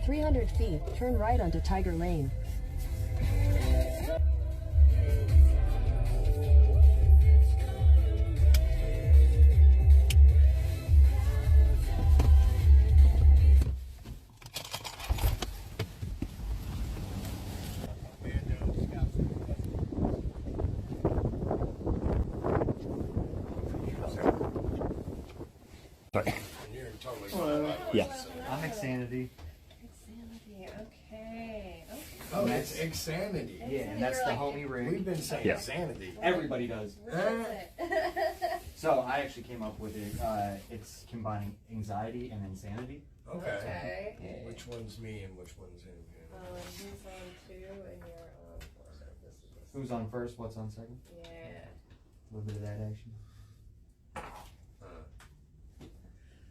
300 feet, turn right onto Tiger Lane. Sorry. Yes. I'm Xanity. Xanity, okay. Oh, that's Xanity. Yeah, and that's the homie rig. We've been saying Yeah. Xanity. Everybody does. What is it? So I actually came up with it. It's combining anxiety and insanity. Okay. Okay. Which one's me and which one's him? He's on 2 and you're on 4. So this is this. Who's on first? What's on second? Yeah. A little bit of that action.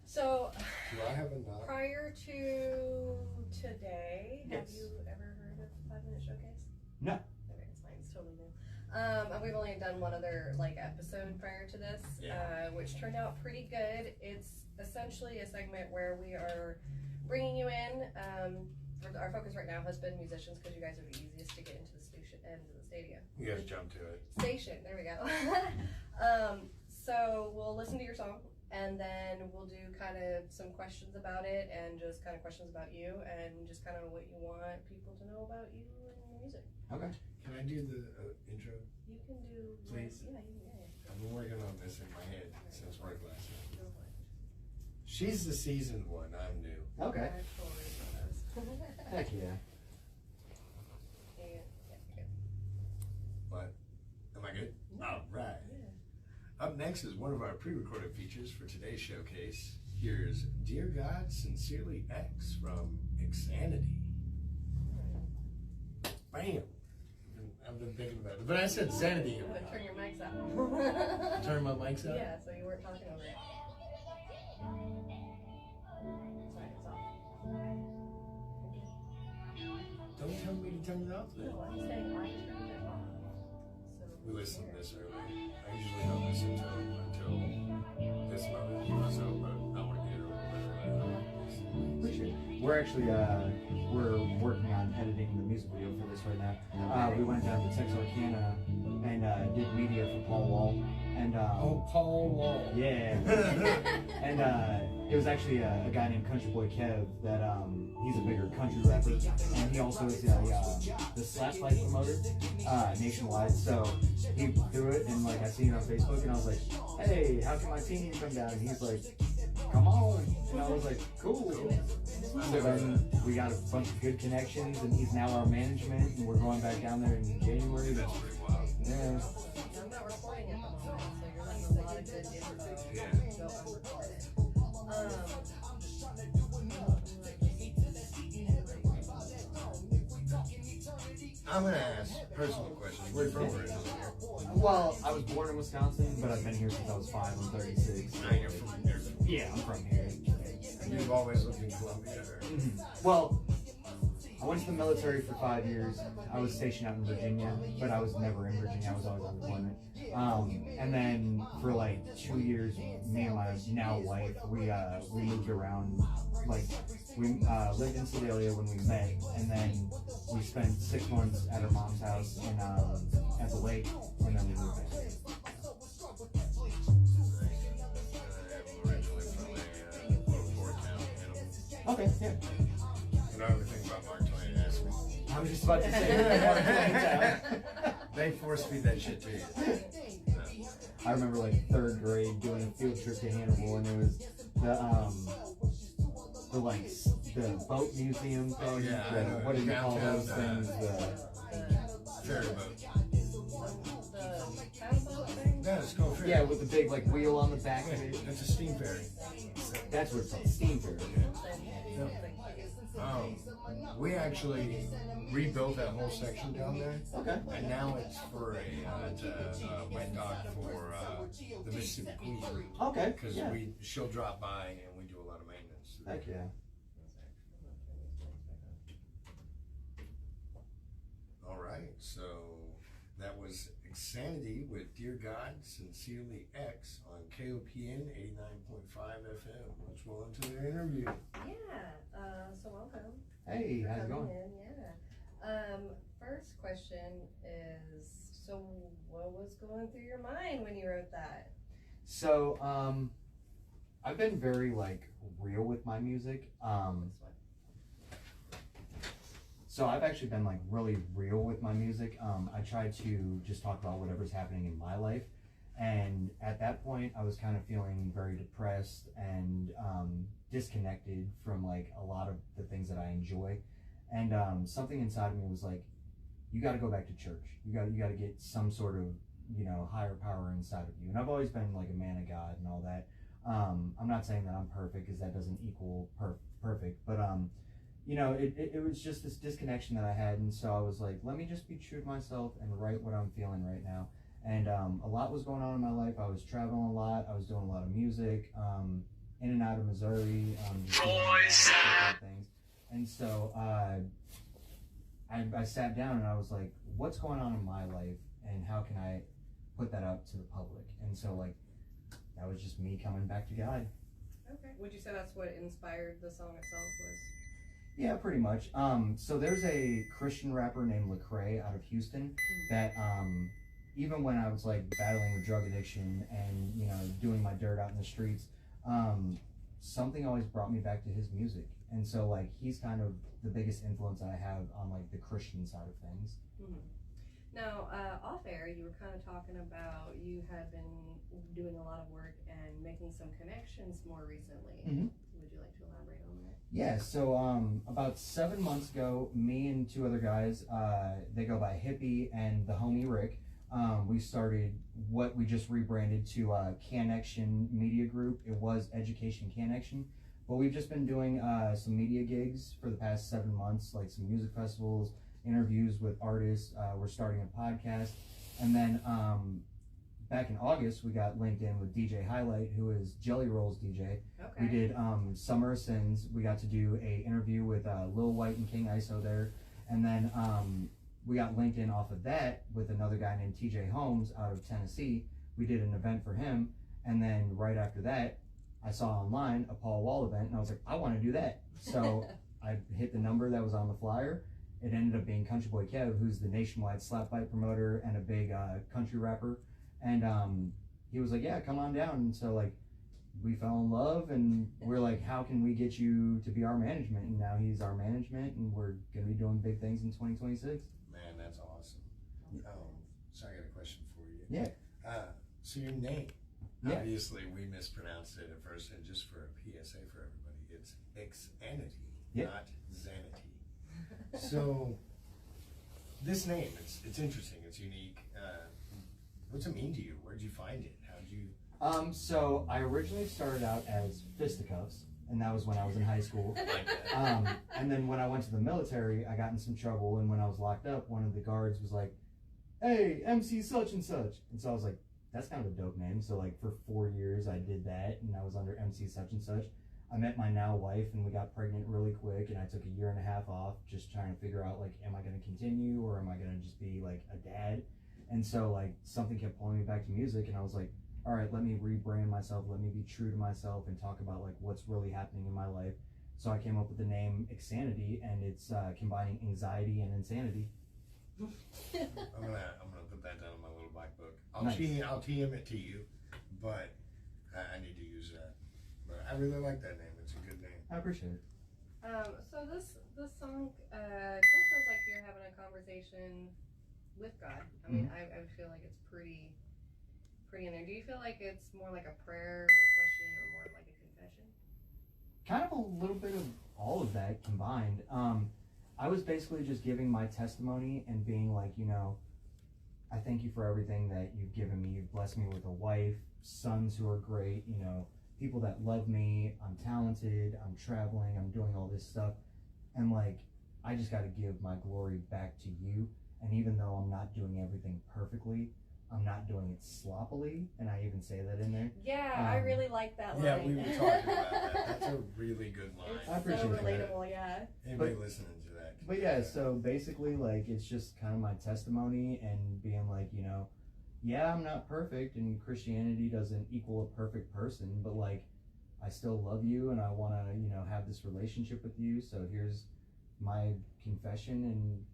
So, Do I have a knot? prior to today, have Yes. you ever heard of 5 Minute Showcase? No. Okay, it's fine. It's totally new. And we've only done one other episode prior to this, which turned out pretty good. It's essentially a segment where we are bringing you in. Our focus right now has been musicians because you guys are the easiest to get into the stadium. You guys jump to it. Station. There we go. So we'll listen to your song, and then we'll do kind of some questions about it, and just kind of questions about you, and just kind of what you want people to know about you and your music. Okay. Can I do the intro? You can do. Please. Yeah. I've been working on this in my head since work last night. Go for it. She's the seasoned one. I'm new. Okay. I totally know those. Heck yeah. Yeah. What? Am I good? All right. Up next is one of our pre-recorded features for today's showcase. Here's Dear God, Sincerely X from Xanity. Bam! I've been thinking about it. But I said Xanity. But turn your mics up. Turn my mics up? Yeah, so you weren't talking over it. Sorry, it's off. Don't tell me to turn it off then. No, I'm saying I turned it off. So We listened to this earlier. I usually don't listen until this moment, so, but I want to get it over with. Appreciate it. We're actually we're working on editing the music video for this right now. We went down to Texarkana and did media for Paul Wall. And Oh, Paul Wall. yeah. And it was actually a guy named Country Boy Kev that he's a bigger country rapper, and he also is the Slap Fight promoter nationwide. So he threw it, and I seen it on Facebook, and I was like, hey, how can my team come down? And he's like, come on. And I was like, cool. So then we got a bunch of good connections, and he's now our management, and we're going back down there in January. That's pretty wild. Yeah. I'm not recording it at the moment, so you're letting a lot of good info go unrecorded. I'm gonna ask personal questions. Where you from originally? Well, I was born in Wisconsin, but I've been here since I was 5. I'm 36. Now you're from here. Yeah, I'm from here. And you've always lived in Columbia, or? Well, I went to the military for 5 years. I was stationed out in Virginia, but I was never in Virginia. I was always on deployment. And then for 2 years, me and my now wife, we moved around. We lived in Sedalia when we met, and then we spent 6 months at her mom's house at the lake, and then we moved back. I'm originally from a little port town. Okay, yeah. You know everything about Mark Twain, ask me. I was just about to say, Mark Twain town. They force feed that shit to you. I remember 3rd grade doing a field trip to Hannibal, and it was the boat museum thing. Oh, yeah, I know. What do you call Downtown, those things? Ferry boat. The town boat thing? Yeah, it's called ferry. Yeah, with the big wheel on the back of it. It's a steam ferry. That's what it's called, steam ferry. We actually rebuilt that whole section down there. Okay. And now it's for a wet dock for the Mississippi Queen. Okay. Because Yeah. she'll drop by and we do a lot of maintenance. Heck yeah. All right, so that was Xanity with Dear God, Sincerely X on K.O.P.N. 89.5 FM. Let's roll into the interview. Yeah, so welcome. Hey, how's it coming going? in. Yeah. First question is, so what was going through your mind when you wrote that? So, I've been very like real with my music. This one. So I've actually been like really real with my music. I try to just talk about whatever's happening in my life. And at that point, I was kind of feeling very depressed and disconnected from like a lot of the things that I enjoy. And something inside of me was like, you got to go back to church. You got to get some sort of, you know, higher power inside of you. And I've always been like a man of God and all that. I'm not saying that I'm perfect, because that doesn't equal perfect. But you know, it was just this disconnection that I had. And so I was like, let me just be true to myself and write what I'm feeling right now. And a lot was going on in my life. I was traveling a lot. I was doing a lot of music, in and out of Missouri, just doing a lot of different things. And so I sat down and I was like, what's going on in my life, and how can I put that out to the public? And so like, that was just me coming back to God. Okay. Would you say that's what inspired the song itself? Was? Yeah, pretty much. So there's a Christian rapper named Lecrae out of Houston that even when I was like battling with drug addiction and, you know, doing my dirt out in the streets, something always brought me back to his music. And so like, he's kind of the biggest influence I have on like the Christian side of things. Mm-hmm. Now, off air, you were kind of talking about you had been doing a lot of work and making some connections more recently. Mm-hmm. Would you like to elaborate on that? Yeah, so about 7 months ago, me and two other guys, they go by Hippie and the homie Rick, we started what we just rebranded to Connection Media Group. It was Education Connection, but we've just been doing some media gigs for the past 7 months, like some music festivals, interviews with artists. We're starting a podcast, and then back in August we got linked in with DJ Highlight, who is Jelly Roll's DJ. Okay. We did Summer of Sins. We got to do a interview with Lil White and King ISO there, and then we got linked in off of that with another guy named TJ Holmes out of Tennessee. We did an event for him, and then right after that, I saw online a Paul Wall event, and I was like, I want to do that. So I hit the number that was on the flyer. It ended up being Country Boy Kev, who's the nationwide slap fight promoter and a big country rapper. And he was like, yeah, come on down. And so like, we fell in love, and we're like, how can we get you to be our management? And now he's our management, and we're going to be doing big things in 2026. Man, that's awesome. So I got a question for you. Yeah. So your name, Yeah. obviously we mispronounced it at first, and just for a PSA for everybody, it's Xanity, Yeah. not Xanity. So this name, it's interesting, it's unique. What's it mean to you? Where'd you find it? How'd you? So I originally started out as fisticuffs, and that was when I was in high school. Like that? And then when I went to the military, I got in some trouble, and when I was locked up, one of the guards was like, hey, MC such and such. And so I was like, that's kind of a dope name. So like for 4 years I did that, and I was under MC such and such. I met my now wife, and we got pregnant really quick, and I took 1.5 years off just trying to figure out like, am I going to continue, or am I going to just be like a dad? And so like something kept pulling me back to music, and I was like, all right, let me rebrand myself, let me be true to myself and talk about like what's really happening in my life. So I came up with the name Xanity, and it's combining anxiety and insanity. I'm gonna put that down in my little black book. I'll Nice. TM it to you, but I need to use that. But I really like that name. It's a good name. I appreciate it. So this song kind of feels like you're having a conversation with God. I mean, I feel like it's pretty in there. Do you feel like it's more like a prayer or a question, or more like a confession? Kind of a little bit of all of that combined. I was basically just giving my testimony and being like, you know, I thank you for everything that you've given me. You've blessed me with a wife, sons who are great, you know, people that love me. I'm talented, I'm traveling, I'm doing all this stuff. And like, I just got to give my glory back to you. And even though I'm not doing everything perfectly, I'm not doing it sloppily. And I even say that in there. Yeah, I really like that line. Yeah, we were talking about that. That's a really good line. It's I appreciate so that. relatable, yeah. Anybody listening to that? But yeah, so basically like, it's just kind of my testimony and being like, you know, yeah, I'm not perfect, and Christianity doesn't equal a perfect person, but like, I still love you, and I want to, you know, have this relationship with you. So here's my confession and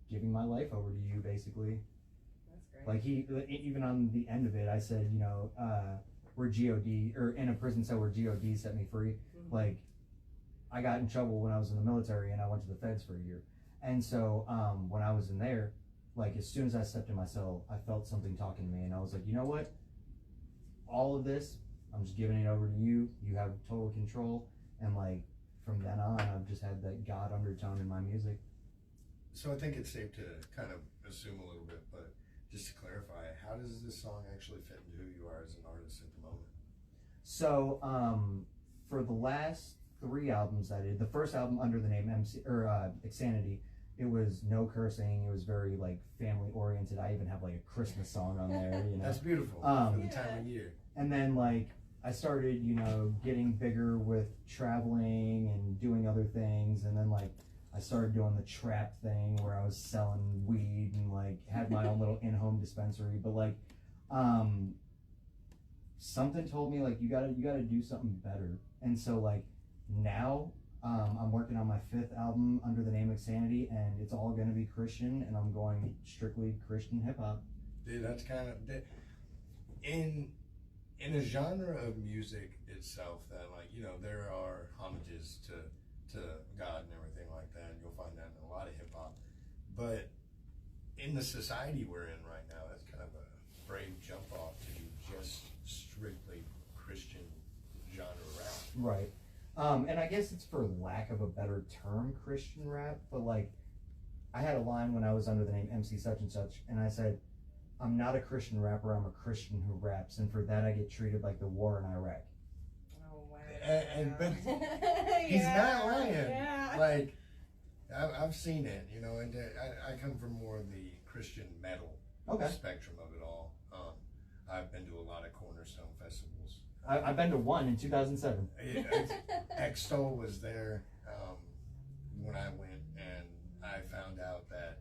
giving my life over to you, basically. That's great. Like even on the end of it, I said, you know, where God, or in a prison cell where God set me free. Mm-hmm. Like, I got in trouble when I was in the military and I went to the feds for a year. And so when I was in there, like as soon as I stepped in my cell, I felt something talking to me, and I was like, you know what? All of this, I'm just giving it over to you. You have total control. And like from then on, I've just had that God undertone in my music. So I think it's safe to kind of assume a little bit, but just to clarify, how does this song actually fit into who you are as an artist at the moment? So for the last 3 albums I did, the first album under the name Xanity, it was no cursing. It was very like family oriented. I even have like a Christmas song on there. You know, that's beautiful for the time of year. And then like I started, you know, getting bigger with traveling and doing other things, and then like I started doing the trap thing where I was selling weed and like had my own little in-home dispensary. But like, something told me like you gotta do something better. And so like now I'm working on my 5th album under the name Xanity, and it's all gonna be Christian, and I'm going strictly Christian hip hop. Dude, that's kind of in a genre of music itself that, like, you know, there are homages to God and everything like that, and you'll find that in a lot of hip hop. But in the society we're in right now, that's kind of a brave jump off to do just strictly Christian genre rap. Right. And I guess it's for lack of a better term, Christian rap, but like I had a line when I was under the name MC such and such, and I said, I'm not a Christian rapper, I'm a Christian who raps, and for that I get treated like the war in Iraq. Oh, wow. But he's not lying. Yeah. Like, I've seen it, you know, and I come from more of the Christian metal spectrum of it all. I've been to a lot of Cornerstone festivals. I've been to one in 2007. X-Stol was there when I went, and I found out that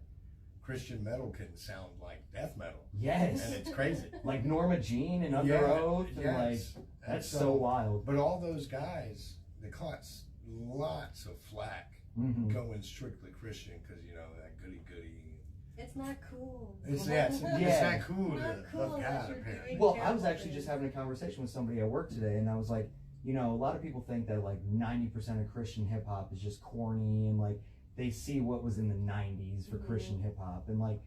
Christian metal can sound like death metal. Yes. And it's crazy. Like Norma Jean and Under Oath. And like, that's so wild. But all those guys, they caught lots of flack going strictly Christian because, you know, that goody. It's not cool. It's not cool to love God, apparently. Well, I was actually just having a conversation with somebody at work today, and I was like, you know, a lot of people think that like 90% of Christian hip hop is just corny, and like they see what was in the 90s for Christian hip hop, and like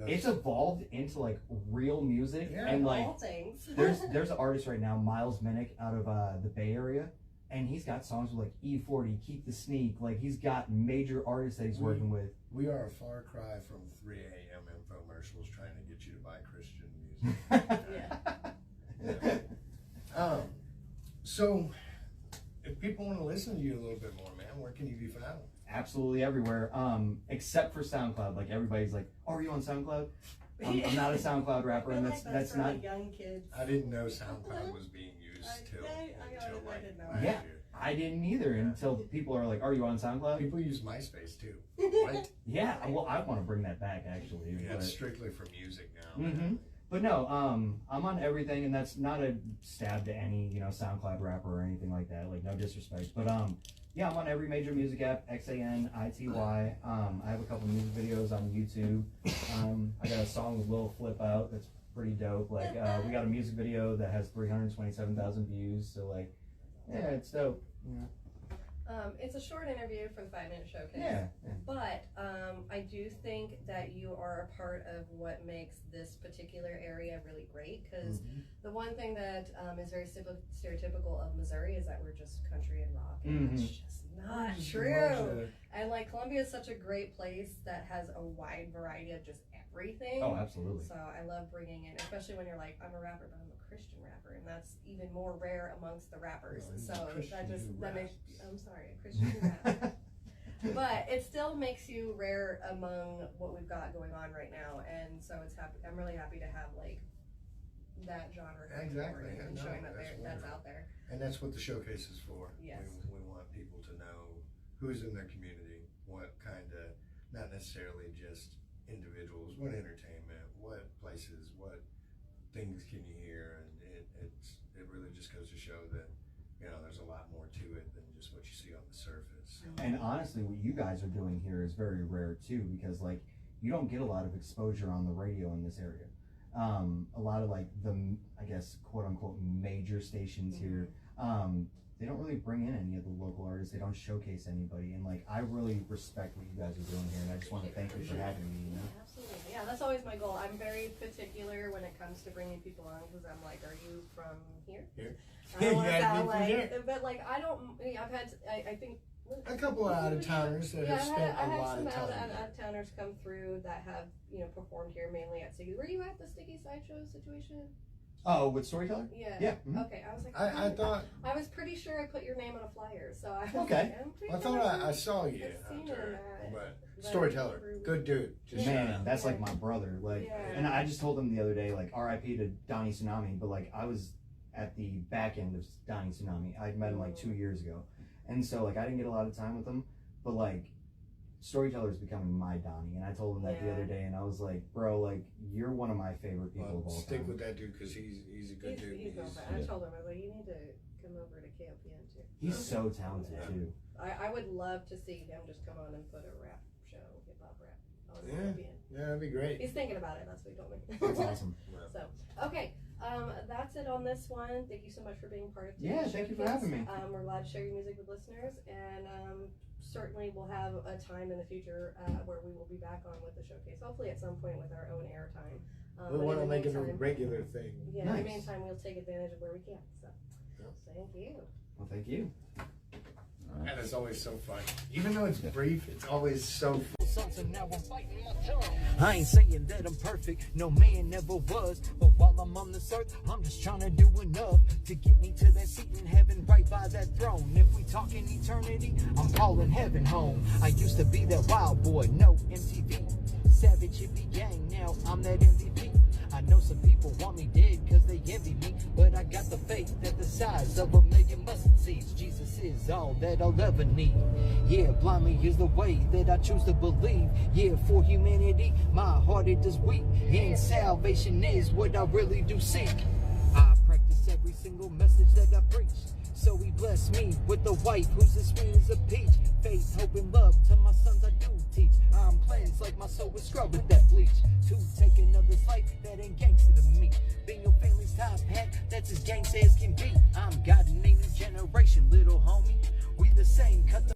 it's evolved into like real music, and like there's an artist right now, Miles Minnick, out of the Bay Area, and he's got songs with like E40, Keep the Sneak, like he's got major artists that he's working with. We are a far cry from 3 a.m. infomercials trying to get you to buy Christian music. So, if people want to listen to you a little bit more, man, where can you be found? Absolutely everywhere, except for SoundCloud. Like everybody's like, "Oh, are you on SoundCloud?" I'm not a SoundCloud rapper, and that's not. Young kids. I didn't know SoundCloud was being used till like last year. I didn't either until people are like, "Are you on SoundCloud?" People use MySpace too, right? Yeah, well, I want to bring that back actually. Yeah, it's strictly for music now. But no, I'm on everything, and that's not a stab to any, you know, SoundCloud rapper or anything like that. Like, no disrespect, but yeah, I'm on every major music app, Xanity. I have a couple music videos on YouTube. I got a song with Lil Flip out that's pretty dope. Like, we got a music video that has 327,000 views. So like, yeah, it's dope. Yeah. It's a short interview for the 5-minute showcase. Yeah. But I do think that you are a part of what makes this particular area really great, because the one thing that is very stereotypical of Missouri is that we're just country and rock, and it's just not true. And like Columbia is such a great place that has a wide variety of just everything. Oh, absolutely. So I love bringing in, especially when you're like, I'm a rapper, but I'm a Christian rapper, and that's even more rare amongst the rappers. So that makes, I'm sorry, a Christian rap. But it still makes you rare among what we've got going on right now, and so I'm really happy to have like that genre and showing that that's out there. And that's what the showcase is for. Yes. We want people to know who's in their community, what kind of, not necessarily just individuals, what entertainment, what places, what things can you hear, and it really just goes to show that, you know, there's a lot more to it than just what you see on the surface. And honestly, what you guys are doing here is very rare too, because like you don't get a lot of exposure on the radio in this area. A lot of like the, I guess, quote unquote major stations here, they don't really bring in any of the local artists. They don't showcase anybody, and like I really respect what you guys are doing here, and I just want to thank you for having me. You know? Absolutely, yeah, that's always my goal. I'm very particular when it comes to bringing people on, because I'm like, are you from here? Here. I don't want You to gotta sound be from like, here. but like I don't. I've had, I think. A couple of out-of-towners that have spent I a had lot some of time. out-of-towners come through that have, performed here mainly at Sticky. Were you at the Sticky Sideshow situation? Oh, with Storyteller? Yeah. Yeah. Okay, I was like, I thought. I was pretty sure I put your name on a flyer, so I was Okay. like, I'm pretty I thought sure I saw you I've seen out it in there, that. but Storyteller, good dude. Just Man, that's like my brother. Like, Yeah. and I just told him the other day, like, R.I.P. to Donnie Tsunami. But like, I was at the back end of Donnie Tsunami. I met him like 2 years ago, and so like I didn't get a lot of time with him. But like, Storyteller is becoming my Donnie, and I told him that the other day, and I was like, bro, like you're one of my favorite people of all time. Stick with that dude because he's a good dude. He's no bad. I told him, I was like, you need to come over to K.O.P.N too. He's so talented too. I would love to see him just come on and put a rap show, hip hop rap on K.O.P.N. Yeah, that'd be great. He's thinking about it. That's what he told me. That's awesome. So, okay, that's it on this one. Thank you so much for being part of today's Yeah, thank you for showcase. having me. We're glad to share your music with listeners, and certainly we'll have a time in the future where we will be back on with the showcase. Hopefully at some point with our own airtime. We want to make it a regular thing. Yeah, Nice. in the meantime, we'll take advantage of where we can. So, thank you. Well, thank you. And it's always so fun. Even though it's brief, it's always so fun. I ain't saying that I'm perfect, no man never was. But while I'm on this earth, I'm just trying to do enough to get me to that seat in heaven, right by that throne. If we talking eternity, I'm calling heaven home. I used to be that wild boy, no MTV, savage hippie gang, now I'm that MVP. I know some people want me dead cause they envy me, but I got the faith that the size of a million mustard seeds. Jesus is all that I'll ever need. Yeah, blimey is the way that I choose to believe. Yeah, for humanity, my heart it is weak, and salvation is what I really do seek. I practice every single message that I preach, so he blessed me with a wife who's as sweet as a peach. Faith, hope, and love to my sons I do teach. I'm cleansed like my soul was scrubbed with that bleach. To take another's life, that ain't gangster to me. Being your family's top hat, that's as gangsta as can be. I'm God in a new generation, little homie. We the same, cut the